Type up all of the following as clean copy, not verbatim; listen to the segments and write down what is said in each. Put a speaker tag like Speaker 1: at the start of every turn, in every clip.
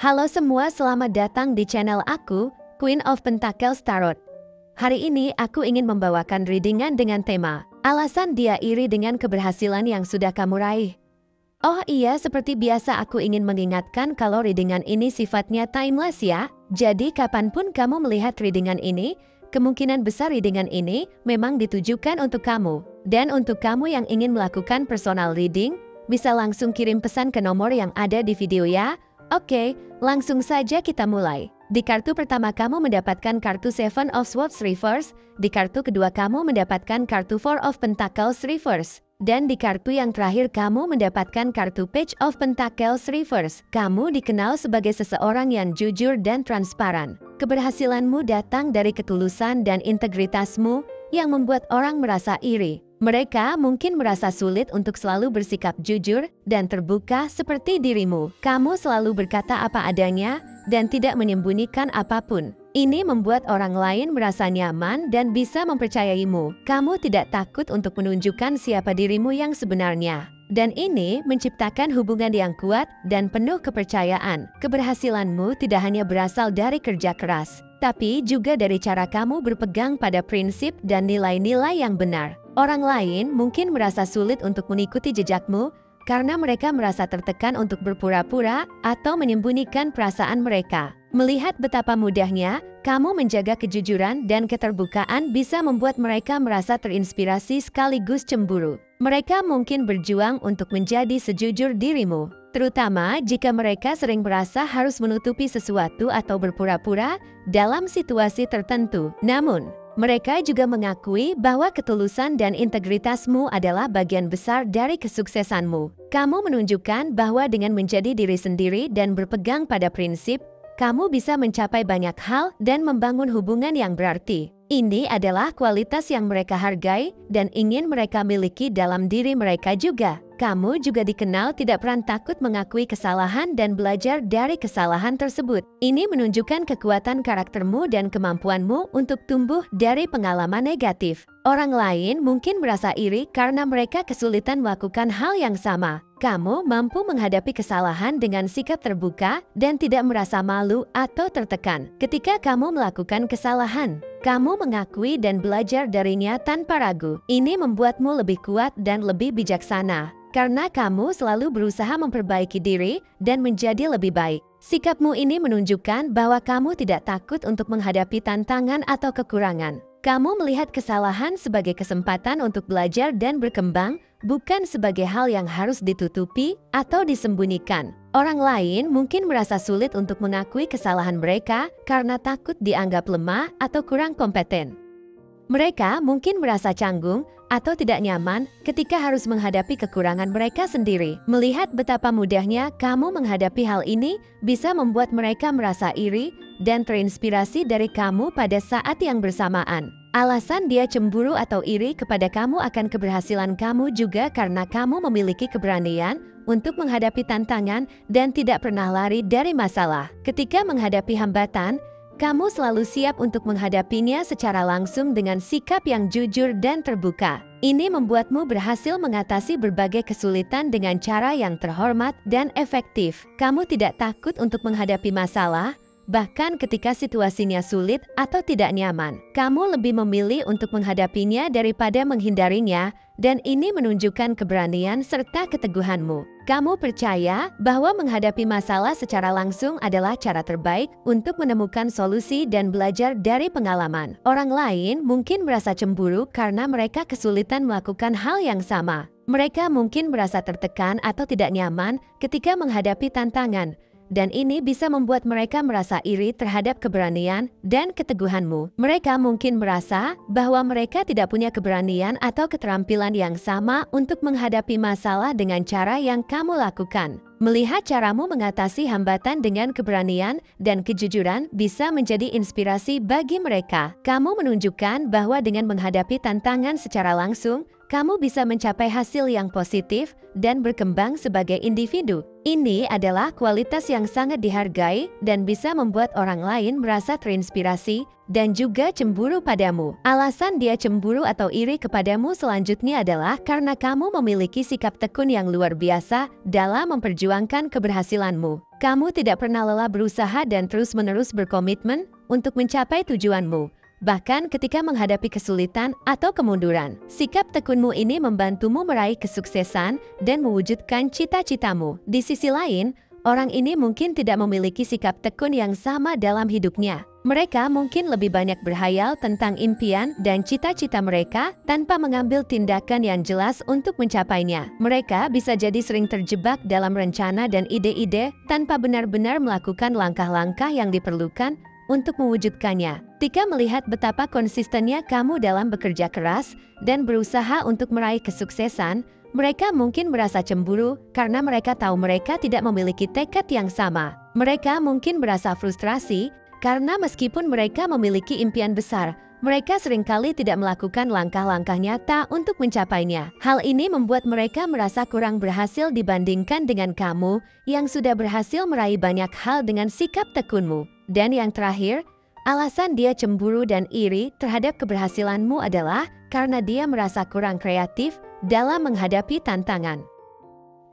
Speaker 1: Halo semua, selamat datang di channel aku, Queen of Pentacles Tarot. Hari ini aku ingin membawakan readingan dengan tema alasan dia iri dengan keberhasilan yang sudah kamu raih. Oh iya, seperti biasa aku ingin mengingatkan kalau readingan ini sifatnya timeless ya. Jadi kapanpun kamu melihat readingan ini, kemungkinan besar readingan ini memang ditujukan untuk kamu. Dan untuk kamu yang ingin melakukan personal reading, bisa langsung kirim pesan ke nomor yang ada di video ya. Oke, langsung saja kita mulai. Di kartu pertama kamu mendapatkan kartu Seven of Swords Reverse, di kartu kedua kamu mendapatkan kartu Four of Pentacles Reverse, dan di kartu yang terakhir kamu mendapatkan kartu Page of Pentacles Reverse. Kamu dikenal sebagai seseorang yang jujur dan transparan. Keberhasilanmu datang dari ketulusan dan integritasmu yang membuat orang merasa iri. Mereka mungkin merasa sulit untuk selalu bersikap jujur dan terbuka seperti dirimu. Kamu selalu berkata apa adanya dan tidak menyembunyikan apapun. Ini membuat orang lain merasa nyaman dan bisa mempercayaimu. Kamu tidak takut untuk menunjukkan siapa dirimu yang sebenarnya. Dan ini menciptakan hubungan yang kuat dan penuh kepercayaan. Keberhasilanmu tidak hanya berasal dari kerja keras, tapi juga dari cara kamu berpegang pada prinsip dan nilai-nilai yang benar. Orang lain mungkin merasa sulit untuk mengikuti jejakmu karena mereka merasa tertekan untuk berpura-pura atau menyembunyikan perasaan mereka. Melihat betapa mudahnya kamu menjaga kejujuran dan keterbukaan bisa membuat mereka merasa terinspirasi sekaligus cemburu. Mereka mungkin berjuang untuk menjadi sejujur dirimu, terutama jika mereka sering merasa harus menutupi sesuatu atau berpura-pura dalam situasi tertentu. Namun, mereka juga mengakui bahwa ketulusan dan integritasmu adalah bagian besar dari kesuksesanmu. Kamu menunjukkan bahwa dengan menjadi diri sendiri dan berpegang pada prinsip, kamu bisa mencapai banyak hal dan membangun hubungan yang berarti. Ini adalah kualitas yang mereka hargai dan ingin mereka miliki dalam diri mereka juga. Kamu juga dikenal tidak pernah takut mengakui kesalahan dan belajar dari kesalahan tersebut. Ini menunjukkan kekuatan karaktermu dan kemampuanmu untuk tumbuh dari pengalaman negatif. Orang lain mungkin merasa iri karena mereka kesulitan melakukan hal yang sama. Kamu mampu menghadapi kesalahan dengan sikap terbuka dan tidak merasa malu atau tertekan. Ketika kamu melakukan kesalahan, kamu mengakui dan belajar darinya tanpa ragu. Ini membuatmu lebih kuat dan lebih bijaksana, karena kamu selalu berusaha memperbaiki diri dan menjadi lebih baik. Sikapmu ini menunjukkan bahwa kamu tidak takut untuk menghadapi tantangan atau kekurangan. Kamu melihat kesalahan sebagai kesempatan untuk belajar dan berkembang, bukan sebagai hal yang harus ditutupi atau disembunyikan. Orang lain mungkin merasa sulit untuk mengakui kesalahan mereka karena takut dianggap lemah atau kurang kompeten. Mereka mungkin merasa canggung atau tidak nyaman ketika harus menghadapi kekurangan mereka sendiri. Melihat betapa mudahnya kamu menghadapi hal ini bisa membuat mereka merasa iri dan terinspirasi dari kamu pada saat yang bersamaan. Alasan dia cemburu atau iri kepada kamu akan keberhasilan kamu juga karena kamu memiliki keberanian untuk menghadapi tantangan dan tidak pernah lari dari masalah. Ketika menghadapi hambatan, kamu selalu siap untuk menghadapinya secara langsung dengan sikap yang jujur dan terbuka. Ini membuatmu berhasil mengatasi berbagai kesulitan dengan cara yang terhormat dan efektif. Kamu tidak takut untuk menghadapi masalah, bahkan ketika situasinya sulit atau tidak nyaman. Kamu lebih memilih untuk menghadapinya daripada menghindarinya, dan ini menunjukkan keberanian serta keteguhanmu. Kamu percaya bahwa menghadapi masalah secara langsung adalah cara terbaik untuk menemukan solusi dan belajar dari pengalaman. Orang lain mungkin merasa cemburu karena mereka kesulitan melakukan hal yang sama. Mereka mungkin merasa tertekan atau tidak nyaman ketika menghadapi tantangan, dan ini bisa membuat mereka merasa iri terhadap keberanian dan keteguhanmu. Mereka mungkin merasa bahwa mereka tidak punya keberanian atau keterampilan yang sama untuk menghadapi masalah dengan cara yang kamu lakukan. Melihat caramu mengatasi hambatan dengan keberanian dan kejujuran bisa menjadi inspirasi bagi mereka. Kamu menunjukkan bahwa dengan menghadapi tantangan secara langsung, kamu bisa mencapai hasil yang positif dan berkembang sebagai individu. Ini adalah kualitas yang sangat dihargai dan bisa membuat orang lain merasa terinspirasi dan juga cemburu padamu. Alasan dia cemburu atau iri kepadamu selanjutnya adalah karena kamu memiliki sikap tekun yang luar biasa dalam memperjuangkan keberhasilanmu. Kamu tidak pernah lelah berusaha dan terus-menerus berkomitmen untuk mencapai tujuanmu. Bahkan ketika menghadapi kesulitan atau kemunduran, sikap tekunmu ini membantumu meraih kesuksesan dan mewujudkan cita-citamu. Di sisi lain, orang ini mungkin tidak memiliki sikap tekun yang sama dalam hidupnya. Mereka mungkin lebih banyak berhayal tentang impian dan cita-cita mereka tanpa mengambil tindakan yang jelas untuk mencapainya. Mereka bisa jadi sering terjebak dalam rencana dan ide-ide tanpa benar-benar melakukan langkah-langkah yang diperlukan untuk mewujudkannya. Tika melihat betapa konsistennya kamu dalam bekerja keras dan berusaha untuk meraih kesuksesan, mereka mungkin merasa cemburu karena mereka tahu mereka tidak memiliki tekad yang sama. Mereka mungkin merasa frustrasi karena meskipun mereka memiliki impian besar, mereka seringkali tidak melakukan langkah-langkah nyata untuk mencapainya. Hal ini membuat mereka merasa kurang berhasil dibandingkan dengan kamu yang sudah berhasil meraih banyak hal dengan sikap tekunmu. Dan yang terakhir, alasan dia cemburu dan iri terhadap keberhasilanmu adalah karena dia merasa kurang kreatif dalam menghadapi tantangan.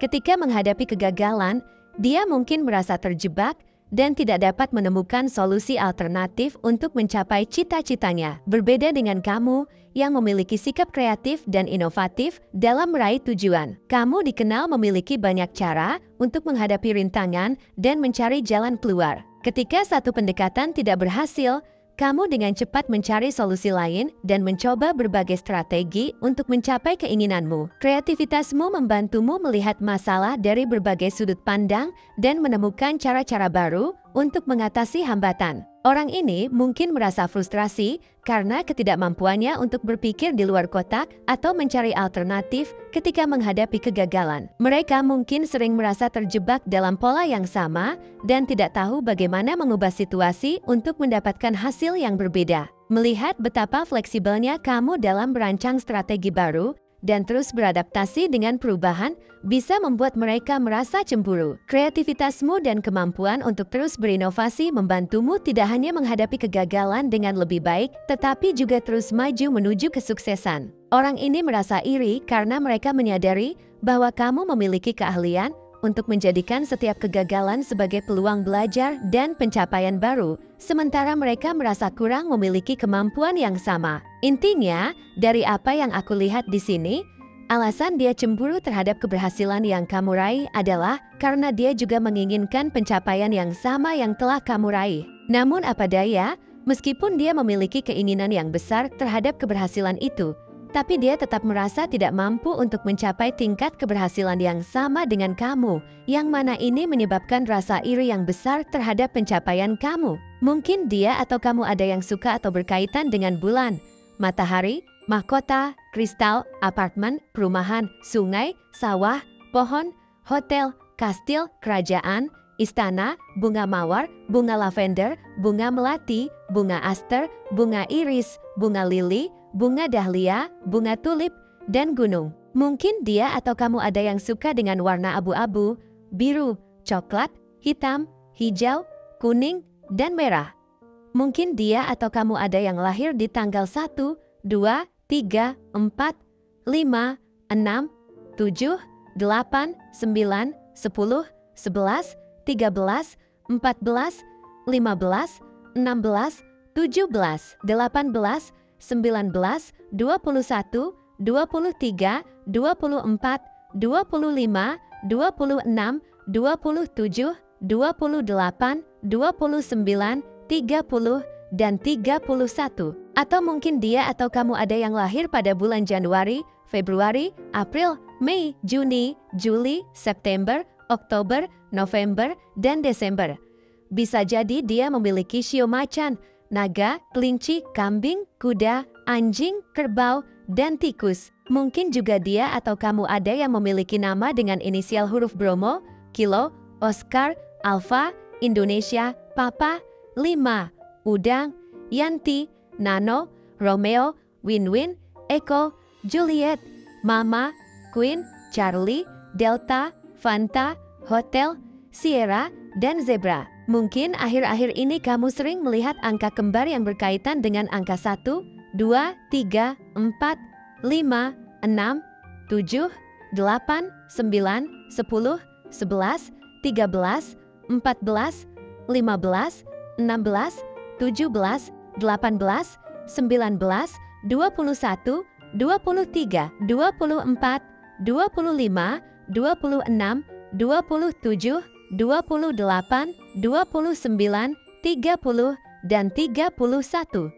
Speaker 1: Ketika menghadapi kegagalan, dia mungkin merasa terjebak dan tidak dapat menemukan solusi alternatif untuk mencapai cita-citanya. Berbeda dengan kamu yang memiliki sikap kreatif dan inovatif dalam meraih tujuan. Kamu dikenal memiliki banyak cara untuk menghadapi rintangan dan mencari jalan keluar. Ketika satu pendekatan tidak berhasil, kamu dengan cepat mencari solusi lain dan mencoba berbagai strategi untuk mencapai keinginanmu. Kreativitasmu membantumu melihat masalah dari berbagai sudut pandang dan menemukan cara-cara baru untuk mengatasi hambatan. Orang ini mungkin merasa frustrasi karena ketidakmampuannya untuk berpikir di luar kotak atau mencari alternatif ketika menghadapi kegagalan. Mereka mungkin sering merasa terjebak dalam pola yang sama dan tidak tahu bagaimana mengubah situasi untuk mendapatkan hasil yang berbeda. Melihat betapa fleksibelnya kamu dalam merancang strategi baru dan terus beradaptasi dengan perubahan bisa membuat mereka merasa cemburu. Kreativitasmu dan kemampuan untuk terus berinovasi membantumu tidak hanya menghadapi kegagalan dengan lebih baik, tetapi juga terus maju menuju kesuksesan. Orang ini merasa iri karena mereka menyadari bahwa kamu memiliki keahlian untuk menjadikan setiap kegagalan sebagai peluang belajar dan pencapaian baru, sementara mereka merasa kurang memiliki kemampuan yang sama. Intinya, dari apa yang aku lihat di sini, alasan dia cemburu terhadap keberhasilan yang kamu raih adalah karena dia juga menginginkan pencapaian yang sama yang telah kamu raih. Namun apa daya, meskipun dia memiliki keinginan yang besar terhadap keberhasilan itu, tapi dia tetap merasa tidak mampu untuk mencapai tingkat keberhasilan yang sama dengan kamu, yang mana ini menyebabkan rasa iri yang besar terhadap pencapaian kamu. Mungkin dia atau kamu ada yang suka atau berkaitan dengan bulan, matahari, mahkota, kristal, apartemen, perumahan, sungai, sawah, pohon, hotel, kastil, kerajaan, istana, bunga mawar, bunga lavender, bunga melati, bunga aster, bunga iris, bunga lili, bunga dahlia, bunga tulip, dan gunung. Mungkin dia atau kamu ada yang suka dengan warna abu-abu, biru, coklat, hitam, hijau, kuning, dan merah. Mungkin dia atau kamu ada yang lahir di tanggal 1, 2, 3, 4, 5, 6, 7, 8, 9, 10, 11, 13, 14, 15, 16, 17, 18, 19, 20, 21, 23, 24, 25, 26, 27, 28, 29, 30, dan 31. Atau mungkin dia atau kamu ada yang lahir pada bulan Januari, Februari, April, Mei, Juni, Juli, September, Oktober, November, dan Desember. Bisa jadi dia memiliki shio macan, naga, kelinci, kambing, kuda, anjing, kerbau, dan tikus. Mungkin juga dia atau kamu ada yang memiliki nama dengan inisial huruf Bromo, Kilo, Oscar, Alpha, Indonesia, Papa, 5, Udang, Yanti, Nano, Romeo, Win-Win, Eko, Juliet, Mama, Queen, Charlie, Delta, Fanta, Hotel, Sierra, dan Zebra. Mungkin akhir-akhir ini kamu sering melihat angka kembar yang berkaitan dengan angka 1, 2, 3, 4, 5, 6, 7, 8, 9, 10, 11, 13, 14, 15, 16, 17, 18, 19, 21, 23, 24, 25, 26, 27, 28, 29, 30, dan 31.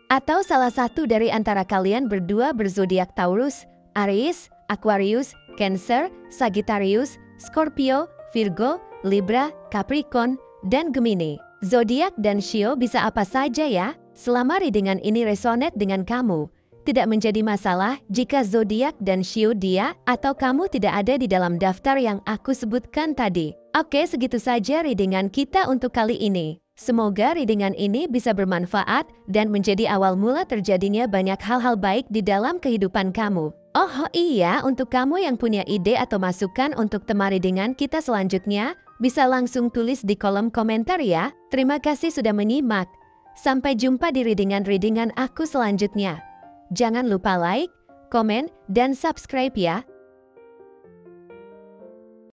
Speaker 1: Atau salah satu dari antara kalian berdua berzodiak Taurus, Aries, Aquarius, Cancer, Sagittarius, Scorpio, Virgo, Libra, Capricorn, dan Gemini. Zodiak dan shio bisa apa saja ya? Selama readingan ini resonate dengan kamu, tidak menjadi masalah jika zodiak dan shio dia atau kamu tidak ada di dalam daftar yang aku sebutkan tadi. Oke, segitu saja readingan kita untuk kali ini. Semoga readingan ini bisa bermanfaat dan menjadi awal mula terjadinya banyak hal-hal baik di dalam kehidupan kamu. Oh iya, untuk kamu yang punya ide atau masukan untuk tema readingan kita selanjutnya, bisa langsung tulis di kolom komentar ya. Terima kasih sudah menyimak. Sampai jumpa di readingan-readingan aku selanjutnya. Jangan lupa like, komen, dan subscribe ya.